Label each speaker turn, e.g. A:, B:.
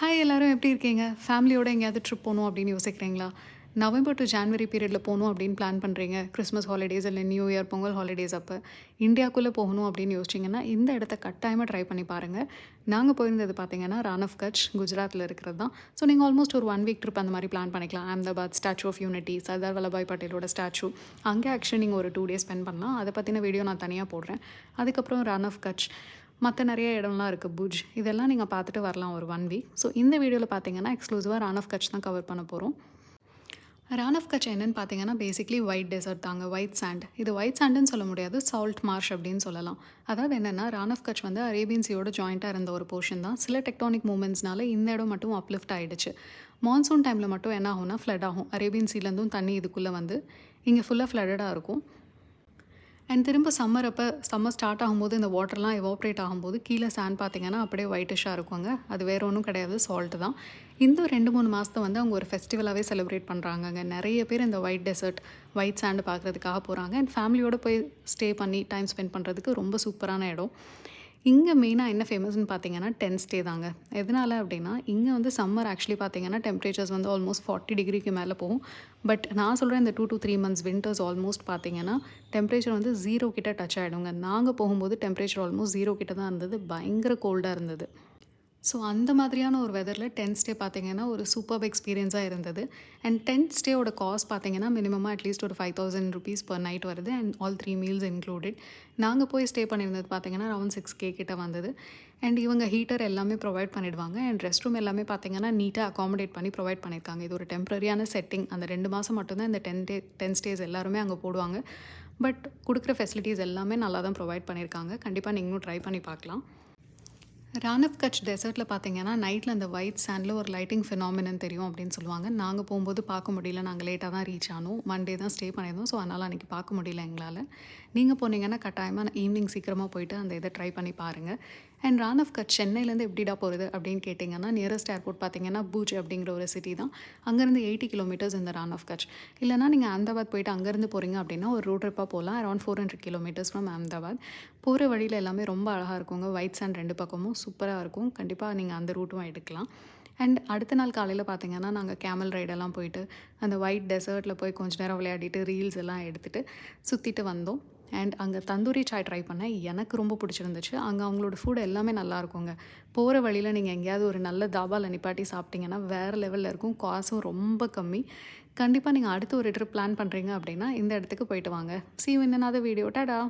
A: Hi எல்லாரும் எப்படி இருக்கீங்க? ஃபேமிலியோட எங்கேயாவது ட்ரிப் போணும் அப்படின்னு யோசிக்கிறீங்களா? நவம்பர் டூ ஜான்வரி பீரியட்ல போணும் அப்படின்னு பிளான் பண்றீங்க. கிறிஸ்மஸ் ஹாலிடேஸ் இல்ல நியூ இயர், பொங்கல் ஹாலிடேஸ் அப்ப. இந்தியாக்குள்ள போகணும் அப்படின்னு யோசிச்சீங்கன்னா, இந்த இடத்த கட்டாயமா ட்ரை பண்ணி பாருங்க. நாங்க போயிருந்தது பார்த்தீங்கன்னா, ரான் ஆஃப் கட்ச் குஜராத்ல இருக்கிறது தான். ஸோ நீங்க ஆல்மோஸ்ட் ஒரு 1 வீக் ட்ரிப் அந்த மாரி பிளான் பண்ணிக்கலாம். Ahmedabad, statue of unity, Sardar Vallabhbhai பட்டேலோட ஸ்டாச்சு. அங்கே ஆக்சுவலி நீங்க ஒரு 2 டேஸ் ஸ்பெண்ட் பண்ணலாம். அத பத்தின வீடியோ நான் தனியா போடுறேன். அதுக்கப்புறம் ரான் ஆஃப் கட்ச். மற்ற நிறைய இடம்லாம் இருக்குது புஜ் இதெல்லாம் நீங்கள் பார்த்துட்டு வரலாம் ஒரு 1 வீக். ஸோ இந்த வீடியோவில் பார்த்தீங்கன்னா எக்ஸ்க்ளூசிவாக ரான் ஆஃப் கட்ச் தான் கவர் பண்ண போகிறோம். ரான் ஆஃப் கட்ச் என்னன்னு பார்த்தீங்கன்னா பேசிக்லி ஒயிட் டெசர்ட் தாங்க, ஒயிட் சாண்ட். இது ஒயிட் சாண்டுன்னு சொல்ல முடியாது, சால்ட் மார்ஷ் அப்படின்னு சொல்லலாம். அதாவது என்னென்னா ரான் ஆஃப் கட்ச் வந்து அரேபியன் சீயோட ஜாயிண்ட்டாக இருந்த ஒரு போர்ஷன் தான். சில டெக்டானிக் மூமெண்ட்ஸ்னால இந்த இடம் மட்டும் அப்லிஃப்ட் ஆகிடுச்சு. மான்சூன் டைமில் மட்டும் என்ன ஆகும்னா ஃப்ளட் ஆகும். அரேபியன் சீலேருந்தும் தண்ணி இதுக்குள்ளே வந்து இங்கே ஃபுல்லாக ஃப்ளட்டடாக இருக்கும். அண்ட் திரும்ப சம்மர் ஸ்டார்ட் ஆகும்போது இந்த வாட்டர்லாம் எவாப்ரேட் ஆகும்போது கீழே சாண்ட் பார்த்தீங்கன்னா அப்படியே ஒயிட்டிஷாக இருக்குங்க. அது வேறு ஒன்றும் கிடையாது, சால்ட்டு தான். இந்த 2-3 மாதத்தை வந்து அவங்க ஒரு ஃபெஸ்டிவலாகவே செலிப்ரேட் பண்ணுறாங்கங்க. நிறைய பேர் இந்த ஒயிட் டெசர்ட், ஒயிட் சாண்டு பார்க்குறதுக்காக போகிறாங்க. அண்ட் ஃபேமிலியோடு போய் ஸ்டே பண்ணி டைம் ஸ்பெண்ட் பண்ணுறதுக்கு ரொம்ப சூப்பரான இடம். இங்கே மெயினாக என்ன ஃபேமஸ்ன்னு பார்த்தீங்கன்னா டென்ட் ஸ்டே தாங்க. எதனால் அப்படின்னா இங்கே வந்து சம்மர் ஆக்சுவலி பார்த்தீங்கன்னா டெம்பரேச்சர்ஸ் வந்து ஆல்மோஸ்ட் 40 டிகிரிக்கு மேலே போகும். பட் நான் சொல்கிறேன் இந்த 2 to 3 months வின்டர்ஸ் ஆல்மோஸ்ட் பார்த்தீங்கன்னா டெம்பரேச்சர் வந்து 0 கிட்ட டச் ஆகிடுங்க. நாங்கள் போகும்போது டெம்பரேச்சர் ஆல்மோஸ்ட் 0 கிட்ட தான் இருந்தது. பயங்கர கோல்டாக இருந்தது. ஸோ அந்த மாதிரியான ஒரு வெதரில் டென்ட் ஸ்டே பார்த்தீங்கன்னா ஒரு சூப்பர்ப் எக்ஸ்பீரியன்ஸாக இருந்தது. அண்ட் டென்ட் ஸ்டேயோட காஸ்ட் பார்த்தீங்கன்னா மினிமமாக அட்லீஸ்ட் ஒரு 5000 ருபீஸ் பர் நைட் வருது. And all 3 meals included. நாங்கள் போய் ஸ்டே பண்ணியிருந்தது பார்த்தீங்கன்னா அரௌண்ட் 6K கிட்ட வந்தது. அண்ட் இவங்க ஹீட்டர் எல்லாமே ப்ரொவைட் பண்ணிடுவாங்க. அண்ட் ரெஸ்ட் ரூம் எல்லாமே பார்த்தீங்கன்னா நீட்டாக அகாமடேட் பண்ணி ப்ரொவைட் பண்ணியிருக்காங்க. இது ஒரு டெம்பரரியான செட்டிங். அந்த 2 மாதம் மட்டும்தான் இந்த டென் ஸ்டேஸ் எல்லாருமே அங்கே போடுவாங்க. பட் கொடுக்குற ஃபெசிலிட்டிஸ் எல்லாமே நல்லா தான் ப்ரொவைட் பண்ணியிருக்காங்க. கண்டிப்பாக நீங்களும் ட்ரை பண்ணி பார்க்கலாம். ரான் ஆஃப் கட்ச் டெசர்ட்டில் பார்த்தீங்கன்னா நைட்டில் அந்த ஒயிட் சாண்டில் ஒரு லைட்டிங் ஃபினாமினன் தெரியும் அப்படின்னு சொல்லுவாங்க. நாங்கள் போகும்போது பார்க்க முடியல, நாங்கள் லேட்டாக தான் ரீச் ஆனோம். மண்டே தான் ஸ்டே பண்ணியிருந்தோம். ஸோ அதனால் அன்றைக்கி பார்க்க முடியல எங்களால். நீங்கள் போனீங்கன்னா கட்டாயமாக ஈவினிங் சீக்கிரமாக போயிட்டு அந்த இதை ட்ரை பண்ணி பாருங்கள். அண்ட் ரான் ஆஃப் கட்ச் சென்னையிலேருந்து எப்படிடா போகிறது அப்படின்னு கேட்டிங்கன்னா நியரஸ்ட் ஏர்போர்ட் பார்த்தீங்கன்னா பூஜ் அப்படிங்கிற ஒரு சிட்டி தான். அங்கேருந்து 80 கிலோமீட்டர்ஸ் இந்த ரான் ஆஃப் கட்ச். இல்லைனா நீங்கள் அஹமதாபாத் போயிட்டு அங்கேருந்து போகிறீங்க அப்படின்னா ஒரு ரோட் ட்ரிப்பாக போகலாம். Around 400 kilometres from Ahmedabad. போகிற வழியில் எல்லாமே ரொம்ப அழகாக இருக்குங்க. ஒயிட் சாண்ட் 2 பக்கமும் சூப்பராக இருக்கும். கண்டிப்பாக நீங்கள் அந்த ரூட்டும் எடுக்கலாம். அண்ட் அடுத்த நாள் காலையில் பார்த்தீங்கன்னா நாங்கள் கேமல் ரைடெல்லாம் போயிட்டு அந்த ஒயிட் டெசர்ட்டில் போய் கொஞ்ச நேரம் விளையாடிட்டு ரீல்ஸ் எல்லாம் எடுத்துகிட்டு சுற்றிட்டு வந்தோம். அண்ட் அங்கே தந்தூரி சாய் ட்ரை பண்ணேன். எனக்கு ரொம்ப பிடிச்சிருந்துச்சு. அங்கே அவங்களோட ஃபுட் எல்லாமே நல்லா இருக்குங்க. போகிற வழியில் நீங்கள் எங்கேயாவது ஒரு நல்ல தாபாவில் நிப்பாட்டி சாப்பிட்டிங்கன்னா வேறு லெவலில் இருக்கும். காசும் ரொம்ப கம்மி. கண்டிப்பாக நீங்கள் அடுத்து ஒரு ட்ரிப் பிளான் பண்ணுறீங்க அப்படின்னா இந்த இடத்துக்கு போயிட்டு வாங்க. See you in another video. Tata.